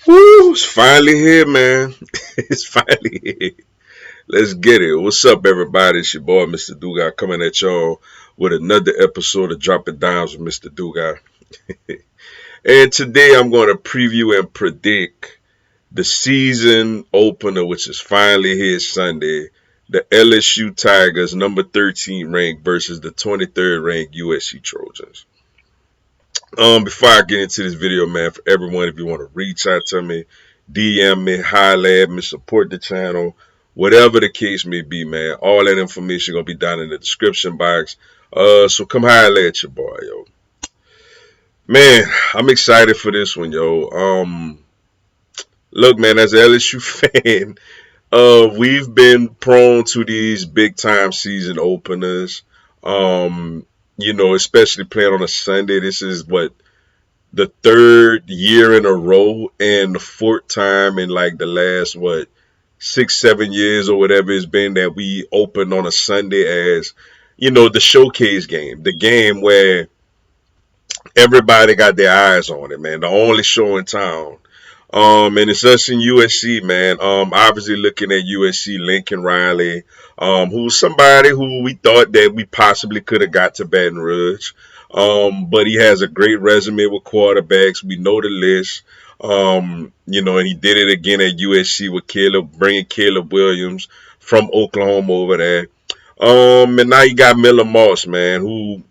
Woo, it's finally here, man. It's finally here. Let's get it. What's up, everybody? It's your boy, Mr. Dugai, coming at y'all with another episode of Dropping Dimes with Mr. Dugai. And today I'm going to preview and predict the season opener, which is finally here Sunday. The LSU Tigers, number 13 ranked versus the 23rd ranked USC Trojans. Before I get into this video, man, for everyone, if you want to reach out to me, DM me, holla at me, support the channel, whatever the case may be, man. All that information gonna be down in the description box. So come holla at your boy, yo. Man, I'm excited for this one, yo. Look, man, as an LSU fan, we've been prone to these big time season openers. Um, especially playing on a Sunday. This is what the third year in a row and the fourth time in like the last 6-7 years or whatever it's been that we opened on a Sunday as the showcase game, the game where everybody got their eyes on it, man, the only show in town. And it's us in USC, man. Obviously looking at USC Lincoln Riley, who's somebody who we thought that we possibly could have got to Baton Rouge. But he has a great resume with quarterbacks. We know the list. And he did it again at USC with bringing Caleb Williams from Oklahoma over there. And now you got Miller Moss, man, who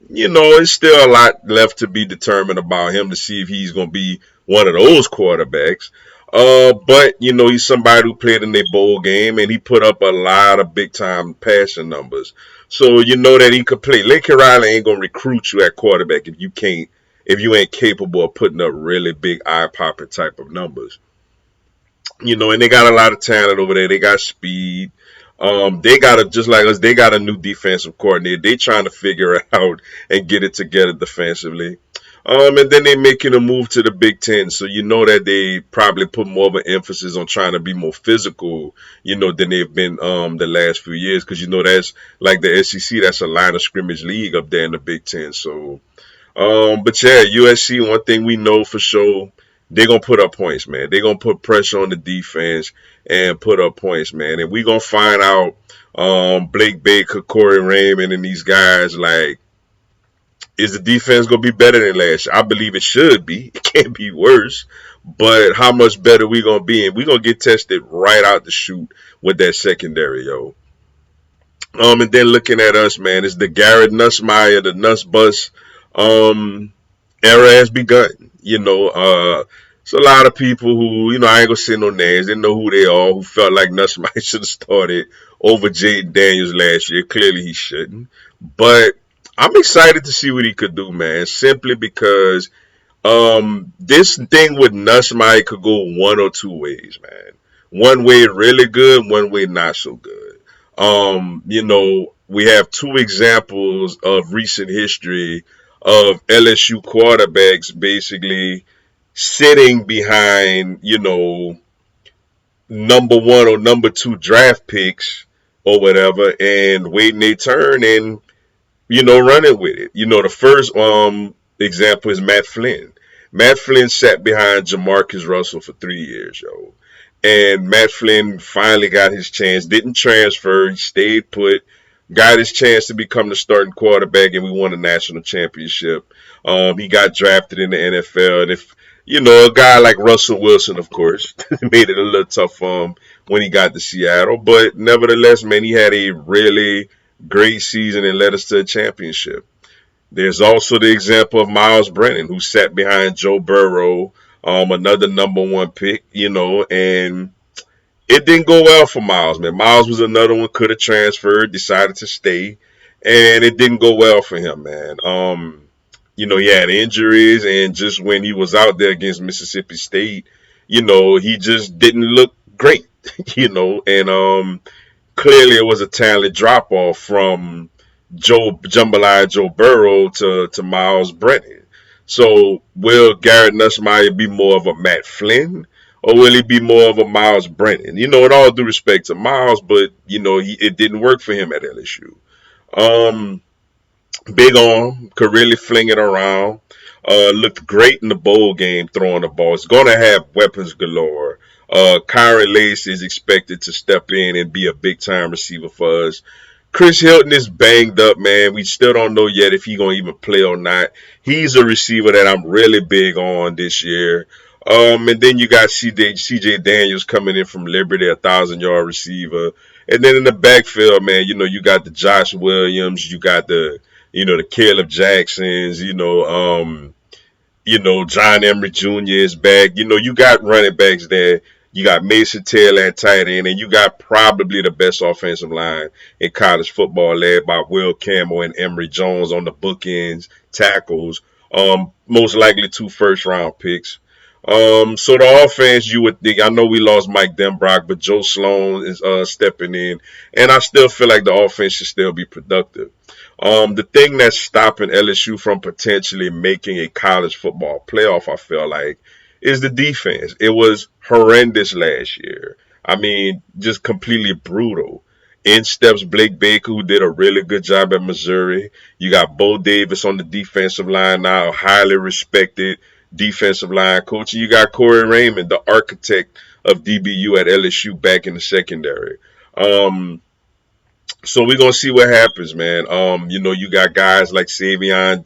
it's still a lot left to be determined about him to see if he's going to be one of those quarterbacks. But he's somebody who played in their bowl game and he put up a lot of big time passing numbers. So you know that he could play. Lincoln Riley ain't gonna recruit you at quarterback if you ain't capable of putting up really big eye popping type of numbers. And they got a lot of talent over there. They got speed. They got just like us, they got a new defensive coordinator. They trying to figure it out and get it together defensively. And then they making a move to the Big Ten. So you know that they probably put more of an emphasis on trying to be more physical, than they've been the last few years. Because that's like the SEC, that's a line of scrimmage league up there in the Big Ten. So but yeah, USC, one thing we know for sure, they're going to put up points, man. They're going to put pressure on the defense and put up points, man. And we're going to find out Blake Baker, Corey Raymond, and these guys, like, is the defense going to be better than last year? I believe it should be. It can't be worse. But how much better we going to be? And we're going to get tested right out the chute with that secondary, yo. And then looking at us, man, it's the Garrett Nussmeyer, the Nuss Bus era has begun. It's a lot of people who, I ain't gonna say no names, they know who they are, who felt like Nussmeyer should have started over Jaden Daniels last year. Clearly he shouldn't. But I'm excited to see what he could do, man, simply because this thing with Nussmeyer could go one or two ways, man. One way really good, one way not so good. We have two examples of recent history of LSU quarterbacks basically sitting behind, number one or number two draft picks or whatever and waiting their turn and, running with it. The first example is Matt Flynn. Matt Flynn sat behind Jamarcus Russell for 3 years, yo. And Matt Flynn finally got his chance, didn't transfer, he stayed put, got his chance to become the starting quarterback, and we won a national championship. He got drafted in the NFL, and if a guy like Russell Wilson, of course, made it a little tough for him when he got to Seattle, but nevertheless, man, he had a really great season and led us to a championship. There's also the example of Miles Brennan, who sat behind Joe Burrow, another number one pick, and it didn't go well for Miles, man. Miles was another one, could have transferred, decided to stay, and it didn't go well for him, man. He had injuries, and just when he was out there against Mississippi State, he just didn't look great, and clearly it was a talent drop off from Jambalaya Joe Burrow to Miles Brennan. So will Garrett Nussmeyer be more of a Matt Flynn? Or will he be more of a Miles Brennan? In all due respect to Miles, but, it didn't work for him at LSU. Big arm, could really fling it around. Looked great in the bowl game throwing the ball. It's going to have weapons galore. Kyron Lace is expected to step in and be a big time receiver for us. Chris Hilton is banged up, man. We still don't know yet if he's going to even play or not. He's a receiver that I'm really big on this year. And then you got CJ Daniels coming in from Liberty, 1,000 yard receiver. And then in the backfield, man, you got the Josh Williams, you got the Caleb Jacksons, John Emery Jr. is back. You got running backs there. You got Mason Taylor at tight end, and you got probably the best offensive line in college football, led by Will Campbell and Emory Jones on the bookends, tackles. Most likely 2 first-round picks. So the offense, you would think. I know we lost Mike Denbrock, but Joe Sloan is stepping in, and I still feel like the offense should still be productive. The thing that's stopping LSU from potentially making a college football playoff, I feel like, is the defense. It was horrendous last year. I mean, just completely brutal. In steps Blake Baker, who did a really good job at Missouri. You got Bo Davis on the defensive line now, highly respected defensive line coach. And you got Corey Raymond, the architect of DBU at LSU, back in the secondary. So we're gonna see what happens, man. You got guys like Savion,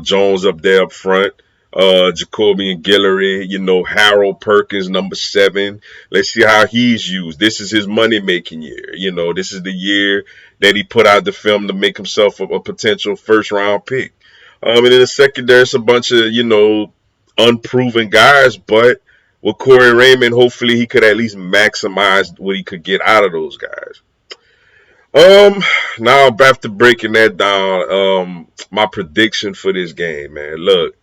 Jones up there up front, Jacoby and Guillory, Harold Perkins, number 7. Let's see how he's used. This is his money making year. This is the year that he put out the film to make himself a potential first round pick. And in the secondary, it's a bunch of, unproven guys, but with Corey Raymond, hopefully he could at least maximize what he could get out of those guys. Um, Now after breaking that down, my prediction for this game, man. Look,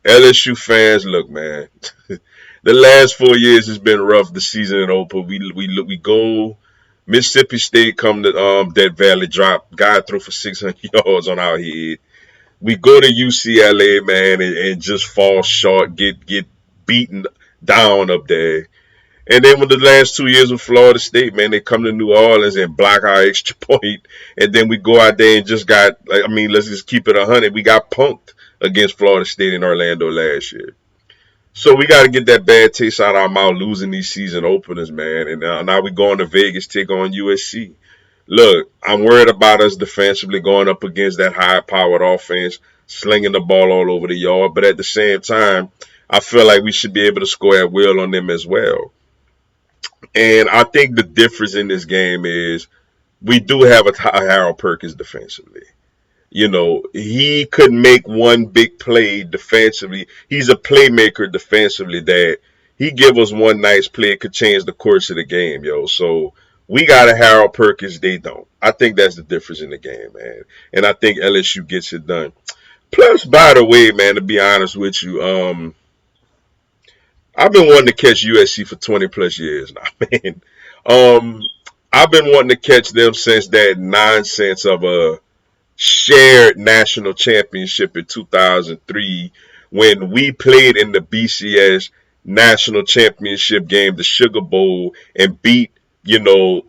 LSU fans, look, man. The last 4 years has been rough. The season and open. We go. Mississippi State come to Death Valley, drop guy throw for 600 yards on our head. We go to UCLA, man, and just fall short, get beaten down up there. And then with the last 2 years with Florida State, man, they come to New Orleans and block our extra point, and then we go out there and just got, like, I mean, let's just keep it 100. We got punked against Florida State in Orlando last year. So we got to get that bad taste out of our mouth losing these season openers, man. And now we going to Vegas, take on USC. Look, I'm worried about us defensively going up against that high-powered offense, slinging the ball all over the yard. But at the same time, I feel like we should be able to score at will on them as well. And I think the difference in this game is we do have a Harold Perkins defensively. He could make one big play defensively. He's a playmaker defensively that he give us one nice play, it could change the course of the game, yo. So we got a Harold Perkins, they don't. I think that's the difference in the game, man. And I think LSU gets it done. Plus, by the way, man, to be honest with you, I've been wanting to catch USC for 20 plus years now, man. Um, I've been wanting to catch them since that nonsense of a shared national championship in 2003 when we played in the BCS national championship game, the Sugar Bowl, and beat, the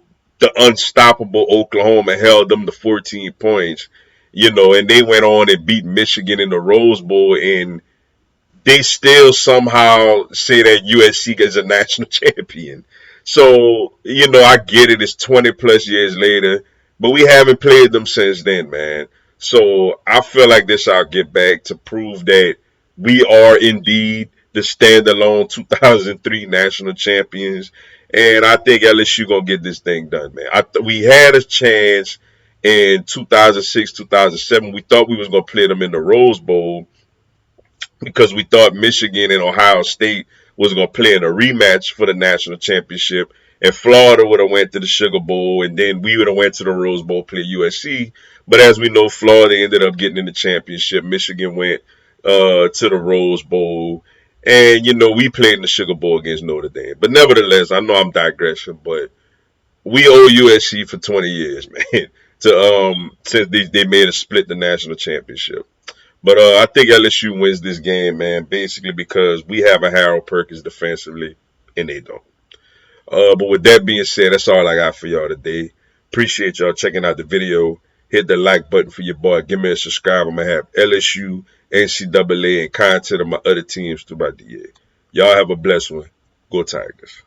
unstoppable Oklahoma, held them to 14 points, and they went on and beat Michigan in the Rose Bowl, and they still somehow say that USC is a national champion. So, I get it. It's 20 plus years later, but we haven't played them since then, man. So I feel like this I'll get back to prove that we are indeed the standalone 2003 national champions. And I think LSU going to get this thing done, man. We had a chance in 2006, 2007. We thought we was going to play them in the Rose Bowl because we thought Michigan and Ohio State was going to play in a rematch for the national championship, and Florida would have went to the Sugar Bowl, and then we would have went to the Rose Bowl, play USC. But as we know, Florida ended up getting in the championship. Michigan went to the Rose Bowl, and we played in the Sugar Bowl against Notre Dame. But nevertheless, I know I'm digressing, but we owe USC for 20 years, man. To since they made us split the national championship. But I think LSU wins this game, man, basically because we have a Harold Perkins defensively, and they don't. But with that being said, that's all I got for y'all today. Appreciate y'all checking out the video. Hit the like button for your boy. Give me a subscribe. I'm going to have LSU NCAA and content of my other teams throughout the year. Y'all have a blessed one. Go Tigers.